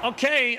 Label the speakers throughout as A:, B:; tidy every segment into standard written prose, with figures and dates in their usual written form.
A: Okay,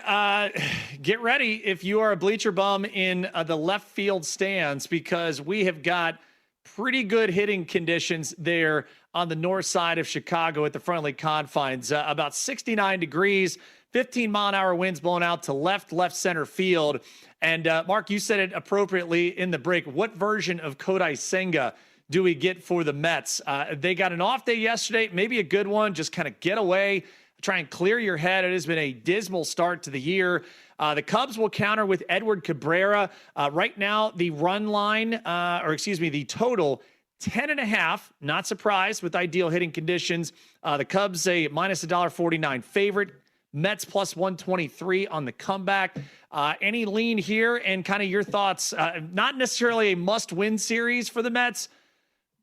A: get ready if you are a bleacher bum in the left field stands, because we have got pretty good hitting conditions there on the north side of Chicago at the friendly confines. About 69 degrees, 15-mile-an-hour winds blowing out to left center field. And Marc, you said it appropriately in the break. What version of Kodai Senga do we get for the Mets? They got an off day yesterday, maybe a good one. Just kind of get away, try and clear your head. It has been a dismal start to the year. The Cubs will counter with Edward Cabrera. Right now, the run line, the total, 10.5. Not surprised with ideal hitting conditions. The Cubs a minus $1.49 favorite. Mets plus 123 on the comeback. Any lean here, and kind of your thoughts? Not necessarily a must-win series for the Mets,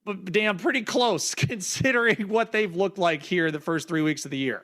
A: but damn, pretty close considering what they've looked like here the first 3 weeks of the year.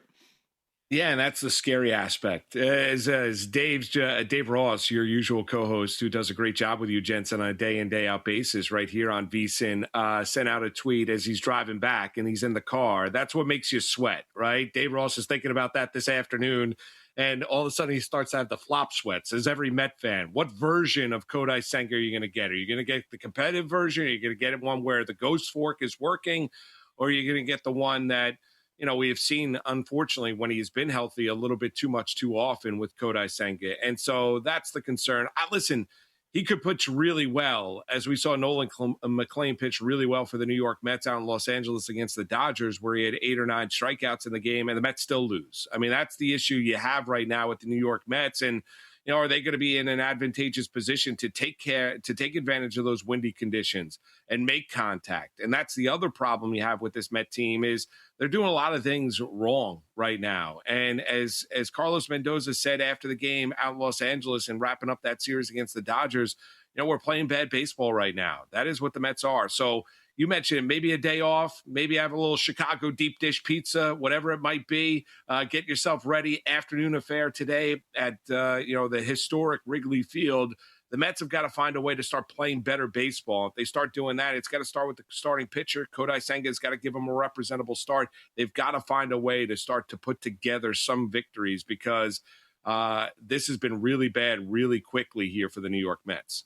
B: Yeah, and that's the scary aspect. As Dave Ross, your usual co-host, who does a great job with you, Jensen, on a day in, day out basis right here on VSiN, sent out a tweet as he's driving back and he's in the car. That's what makes you sweat, right? Dave Ross is thinking about that this afternoon, and all of a sudden he starts to have the flop sweats, as every Met fan. What version of Kodai Senga are you going to get? Are you going to get the competitive version? Are you going to get one where the ghost fork is working? Or are you going to get the one that, you know, we have seen, unfortunately, when he's been healthy, a little bit too much too often with Kodai Senga? And so that's the concern. Listen, he could pitch really well, as we saw Nolan McLean pitch really well for the New York Mets out in Los Angeles against the Dodgers, where he had 8 or 9 strikeouts in the game, and the Mets still lose. I mean, that's the issue you have right now with the New York Mets. And, you know, are they going to be in an advantageous position to take advantage of those windy conditions and make contact? And that's the other problem you have with this Met team, is they're doing a lot of things wrong right now. And as Carlos Mendoza said after the game out in Los Angeles and wrapping up that series against the Dodgers, you know, we're playing bad baseball right now. That is what the Mets are. So you mentioned maybe a day off, maybe have a little Chicago deep dish pizza, whatever it might be. Get yourself ready. Afternoon affair today at the historic Wrigley Field. The Mets have got to find a way to start playing better baseball. If they start doing that, it's got to start with the starting pitcher. Kodai Senga's got to give them a representable start. They've got to find a way to start to put together some victories, because this has been really bad really quickly here for the New York Mets.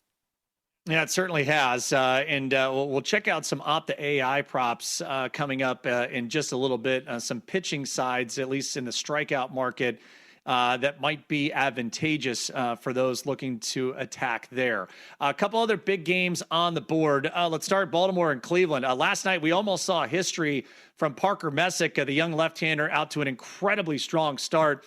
A: Yeah, it certainly has. And we'll check out some Opta AI props coming up in just a little bit. Some pitching sides, at least in the strikeout market, that might be advantageous for those looking to attack there. A couple other big games on the board. Let's start Baltimore and Cleveland. Last night, we almost saw history from Parker Messick, the young left-hander, out to an incredibly strong start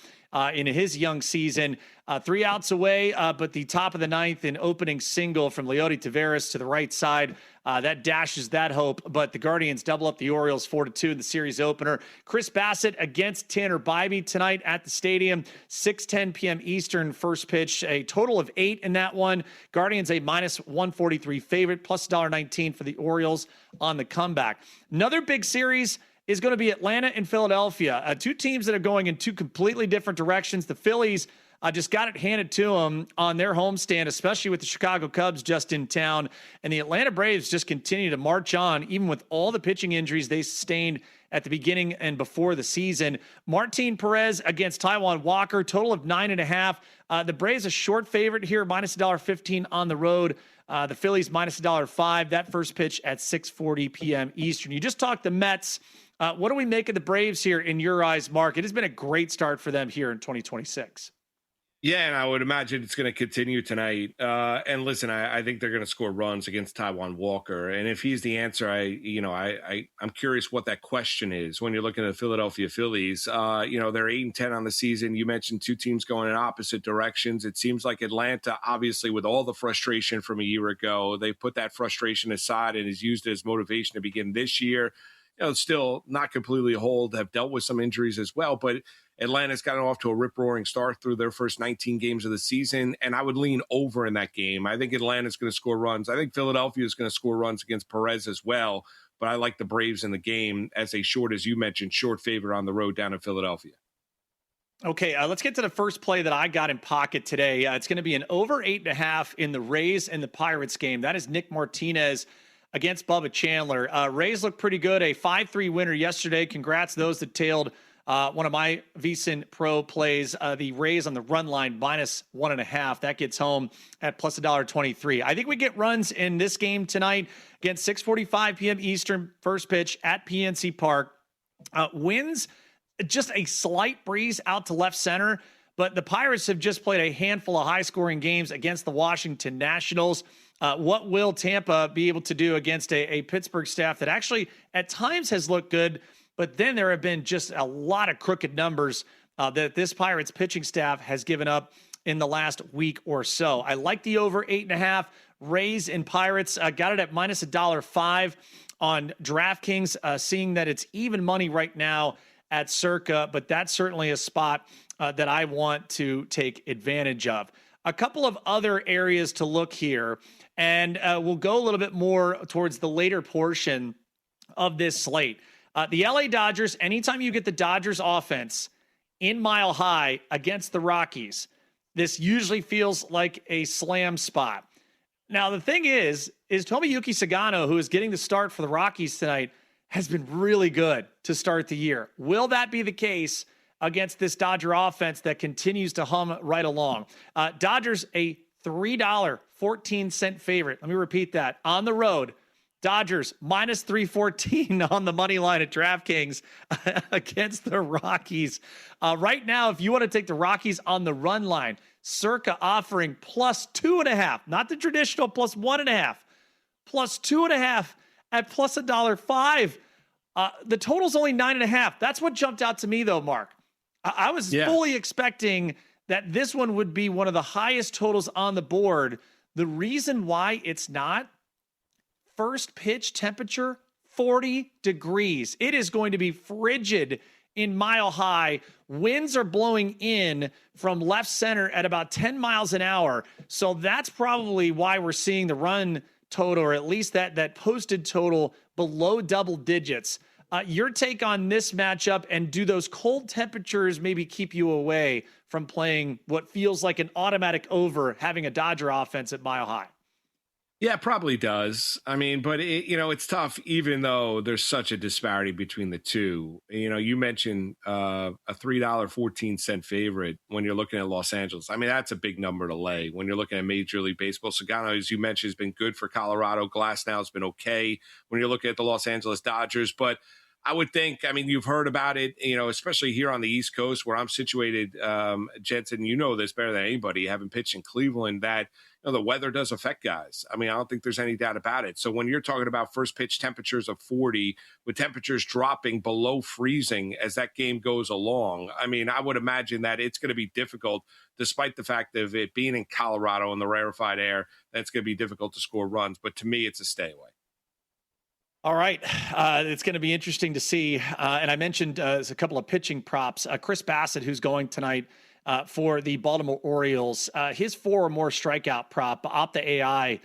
A: in his young season. 3 outs away, but the top of the ninth in opening single from Leody Taveras to the right side. That dashes that hope, but the Guardians double up the Orioles 4-2 in the series opener. Chris Bassett against Tanner Bybee tonight at the stadium, 6:10 p.m. Eastern, first pitch. A total of 8 in that one. Guardians a minus 143 favorite, plus $1.19 for the Orioles on the comeback. Another big series is going to be Atlanta and Philadelphia. 2 teams that are going in 2 completely different directions. The Phillies just got it handed to them on their homestand, especially with the Chicago Cubs just in town. And the Atlanta Braves just continue to march on, even with all the pitching injuries they sustained at the beginning and before the season. Martin Perez against Taijuan Walker, total of 9.5. The Braves a short favorite here, minus $1.15 on the road. The Phillies minus $1.05. That first pitch at 6:40 p.m. Eastern. You just talked the Mets. What do we make of the Braves here in your eyes, Marc? It has been a great start for them here in 2026.
B: Yeah, and I would imagine it's going to continue tonight. And listen, I think they're going to score runs against Taijuan Walker. And if he's the answer, I'm curious what that question is when you're looking at the Philadelphia Phillies. They're 8-10 on the season. You mentioned 2 teams going in opposite directions. It seems like Atlanta, obviously, with all the frustration from a year ago, they put that frustration aside and has used it as motivation to begin this year. Still not completely whole, have dealt with some injuries as well, but Atlanta's gotten off to a rip-roaring start through their first 19 games of the season, and I would lean over in that game. I think Atlanta's going to score runs. I think Philadelphia is going to score runs against Perez as well, but I like the Braves in the game as a short, as you mentioned, short favorite on the road down in Philadelphia.
A: Okay, let's get to the first play that I got in pocket today. It's going to be an over 8.5 in the Rays and the Pirates game. That is Nick Martinez against Bubba Chandler. Rays look pretty good. A 5-3 winner yesterday. Congrats those that tailed One of my VSiN Pro plays, the Rays on the run line -1.5. That gets home at plus $1.23. I think we get runs in this game tonight. Again, 6:45 p.m. Eastern, first pitch at PNC Park. Winds just a slight breeze out to left center, but the Pirates have just played a handful of high-scoring games against the Washington Nationals. What will Tampa be able to do against a Pittsburgh staff that actually at times has looked good, but then there have been just a lot of crooked numbers that this Pirates pitching staff has given up in the last week or so. I like the over 8.5. Rays and Pirates got it at minus $1.05 on DraftKings, seeing that it's even money right now at Circa, but that's certainly a spot that I want to take advantage of. A couple of other areas to look here, and we'll go a little bit more towards the later portion of this slate. The LA Dodgers, anytime you get the Dodgers offense in Mile High against the Rockies, this usually feels like a slam spot. Now, the thing is Tomoyuki Sagano, who is getting the start for the Rockies tonight, has been really good to start the year. Will that be the case against this Dodger offense that continues to hum right along? Dodgers, a $3.14 favorite. Let me repeat that. On the road, Dodgers minus 314 on the money line at DraftKings against the Rockies. Right now, if you want to take the Rockies on the run line, Circa offering plus 2.5, not the traditional plus 1.5, plus 2.5 at plus $1.05. The total's only 9.5. That's what jumped out to me, though, Mark. I was fully expecting that this one would be one of the highest totals on the board. The reason why it's not, first pitch temperature, 40 degrees. It is going to be frigid in Mile High. Winds are blowing in from left center at about 10 miles an hour. So that's probably why we're seeing the run total, or at least that posted total, below double digits. Your take on this matchup, and do those cold temperatures maybe keep you away from playing what feels like an automatic over, having a Dodger offense at Mile High?
B: Yeah, it probably does. I mean, but it's tough, even though there's such a disparity between the two. You mentioned a $3.14 favorite when you're looking at Los Angeles. I mean, that's a big number to lay when you're looking at Major League Baseball. Sagano, as you mentioned, has been good for Colorado. Glasnow has been okay when you're looking at the Los Angeles Dodgers. But I would think, you've heard about it, especially here on the East Coast where I'm situated, Jensen, you know this better than anybody, having pitched in Cleveland, that the weather does affect guys. I don't think there's any doubt about it. So when you're talking about first pitch temperatures of 40, with temperatures dropping below freezing as that game goes along, I would imagine that it's going to be difficult, despite the fact of it being in Colorado in the rarefied air, that it's going to be difficult to score runs. But to me, it's a stay away.
A: All right. It's going to be interesting to see. And I mentioned a couple of pitching props. Chris Bassett, who's going tonight for the Baltimore Orioles, his 4 or more strikeout prop, Opta AI,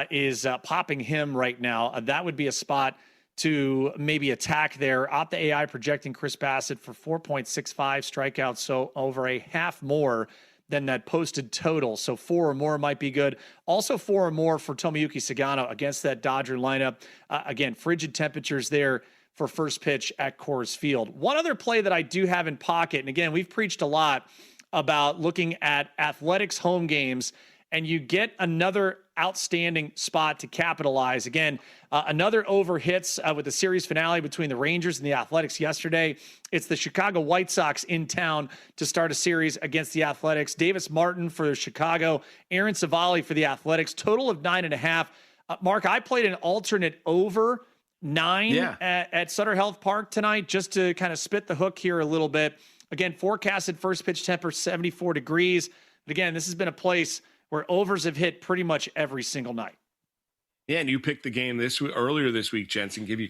A: is popping him right now. That would be a spot to maybe attack there. Opta AI projecting Chris Bassett for 4.65 strikeouts, so over a half more than that posted total. So 4 or more might be good. Also 4 or more for Tomoyuki Sagano against that Dodger lineup. Again, frigid temperatures there for first pitch at Coors Field. One other play that I do have in pocket, and again, we've preached a lot about looking at Athletics home games, and you get another outstanding spot to capitalize. Again, another over hits with the series finale between the Rangers and the Athletics yesterday. It's the Chicago White Sox in town to start a series against the Athletics. Davis Martin for Chicago, Aaron Savali for the Athletics, total of 9.5. Mark, I played an alternate over 9 at Sutter Health Park tonight, just to kind of spit the hook here a little bit. Again, forecasted first pitch temper 74 degrees. But again, this has been a place where overs have hit pretty much every single night.
B: Yeah, and you picked the game earlier this week, Jensen. Give you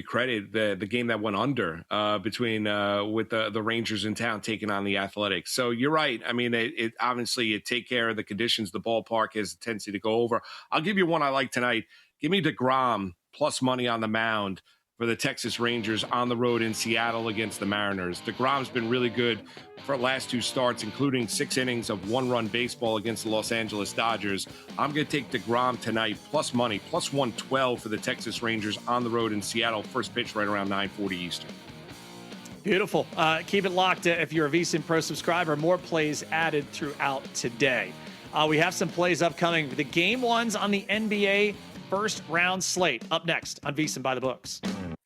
B: credit. The game that went under between with the Rangers in town taking on the Athletics. So you're right. It obviously you take care of the conditions. The ballpark has a tendency to go over. I'll give you one I like tonight. Give me DeGrom plus money on the mound for the Texas Rangers on the road in Seattle against the Mariners. DeGrom's been really good for the last 2 starts, including 6 innings of 1-run baseball against the Los Angeles Dodgers. I'm going to take DeGrom tonight, plus money, plus 112 for the Texas Rangers on the road in Seattle. First pitch right around 9:40 Eastern.
A: Beautiful. Keep it locked if you're a VSiN Pro subscriber. More plays added throughout today. We have some plays upcoming. The game ones on the NBA first round slate up next on VSiN by the Books.